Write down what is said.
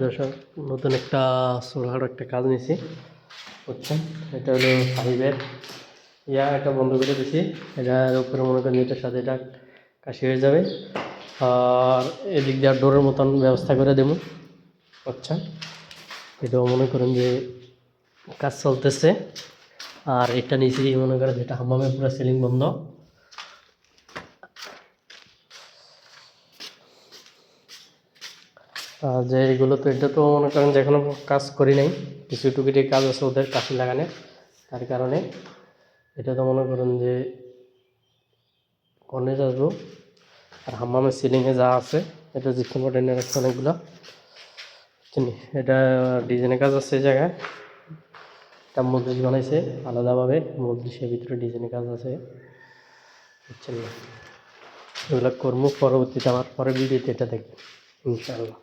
দর্শক, নতুন একটা ছোটখাটো একটা কাজ নিয়েছি, বুঝছেন। এটা হলো ফাইভের এটা বন্ধ করে দিছি। এটার উপরে মনে করেন এটার সাথে এটা কাশি হয়ে যাবে। আর এদিক দিয়ে ডোরের মতন ব্যবস্থা করে দেবো, বুঝছেন। এটাও মনে করেন যে কাজ চলতেছে। আর এটা নিচে মনে করেন যেটা হাম্মামের পুরো সিলিং বন্ধ। আর যে এগুলো তো এটা তো মনে করেন যে এখনো কাজ করি নাই, কিছু টুকিটি কাজ আছে ওদের কাশি লাগানে, তার কারণে এটা তো মনে করেন যে কর্নেজ আসবো। আর হাম্মামের সিলিংয়ে যা আছে এটা জিপসাম বোর্ড এনে রাখছে অনেকগুলো, চিনি। এটা ডিজাইনের কাজ আছে এই জায়গায়। এটা মজলিস বানাইছে আলাদাভাবে, মজলিসের ভিতরে ডিজাইনের কাজ আছে, বুঝছেন না। এগুলো কর্ম পরবর্তীতে আমার পরের ভিডিওতে এটা দেখবেন ইনশাআল্লাহ।